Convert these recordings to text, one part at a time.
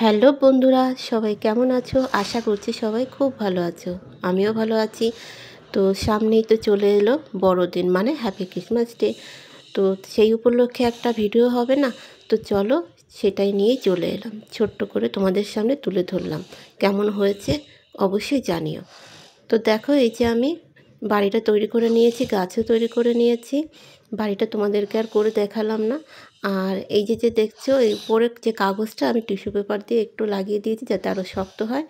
Hello বন্ধুরা, সবাই কেমন আছো? আশা করছি সবাই খুব ভালো আছো। আমিও ভালো আছি। তো সামনেই তো চলে এলো বড়দিন, মানে হ্যাপি ক্রিসমাস ডে। তো সেই উপলক্ষে একটা ভিডিও হবে না? তো চলো সেটাই নিয়েই চলে এলাম, ছোট্ট করে তোমাদের সামনে তুলে ধরলাম। কেমন হয়েছে অবশ্যই জানিও। তো দেখো, এই যে আমি বাড়িটা তৈরি করে নিয়েছি, গাছও তৈরি করে নিয়েছি। বাড়িটা তোমাদেরকে আর করে দেখালাম না। আর এই যে দেখছো, এই উপরের যে কাগজটা আমি টিস্যু পেপার দিয়ে একটু লাগিয়ে দিয়েছি যাতে আরও শক্ত হয়।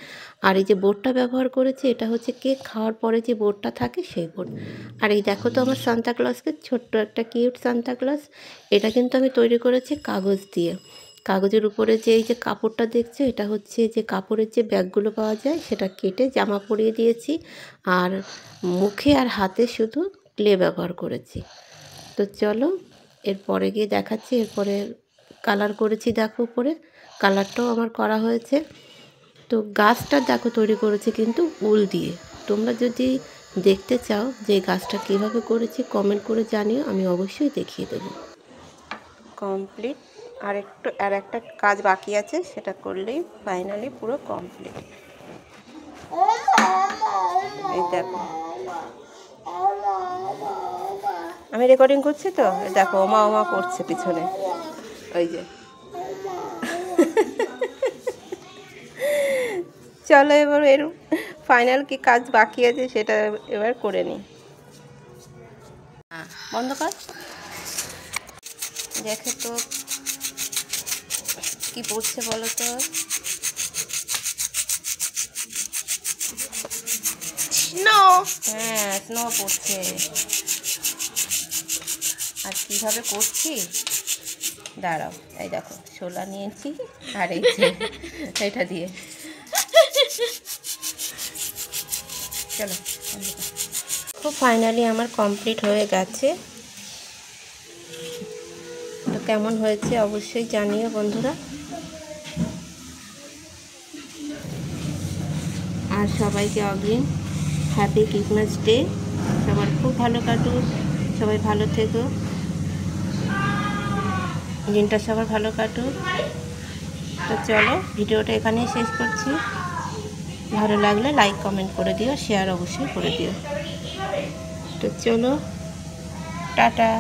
আর এই যে বোর্ডটা ব্যবহার করেছি, এটা হচ্ছে কেক খাওয়ার পরে যে বোর্ডটা থাকে সেই বোর্ড। আর এই দেখো তো আমার সান্তাক্লজকে, ছোট্ট একটা কিউট সান্তাক্লজ। এটা কিন্তু আমি তৈরি করেছি কাগজ দিয়ে। কাগজের উপরে যে এই যে কাপড়টা দেখছো, এটা হচ্ছে যে কাপড়ের যে ব্যাগগুলো পাওয়া যায় সেটা কেটে জামা পরিয়ে দিয়েছি। আর মুখে আর হাতে শুধু ক্লে ব্যবহার করেছি। তো চলো এরপরে গিয়ে দেখাচ্ছি। এরপরে কালার করেছি, দেখো উপরে কালারটাও আমার করা হয়েছে। তো গাছটা দেখো তৈরি করেছি কিন্তু উল দিয়ে। তোমরা যদি দেখতে চাও যে গাছটা কীভাবে করেছি, কমেন্ট করে জানিও, আমি অবশ্যই দেখিয়ে দেবো। কমপ্লিট। আর একটা কাজ বাকি আছে, সেটা করলেই ফাইনালি পুরো কমপ্লিট। এই দেখো, আমি রেকর্ডিং করছি তো, দেখো ওমা ওমা করছে পিছনে, ওই যে। চলো এবার এর ফাইনাল কি কাজ বাকি আছে সেটা এবার করে নিই। বন্ধ কর। দেখে তো কি পড়ছে বলো তো? স্নো। হ্যাঁ, স্নো পড়ছে। আর কীভাবে করছি দাঁড়াও, এই দেখো শোলা নিয়েছি আর এই যে এটা দিয়ে। চলো, খুব ফাইনালি আমার কমপ্লিট হয়ে গেছে। তো কেমন হয়েছে অবশ্যই জানিও বন্ধুরা। আর সবাইকে অগ্রিম হ্যাপি ক্রিসমাস ডে। সবার খুব ভালো কাটুক, সবাই ভালো থেকো, দিনটা সবার ভালো কাটুক। তো চলো ভিডিওটা এখানেই শেষ করছি। ভালো লাগলে লাইক কমেন্ট করে দিও, শেয়ার অবশ্যই করে দিও। তো চলো, টাটা।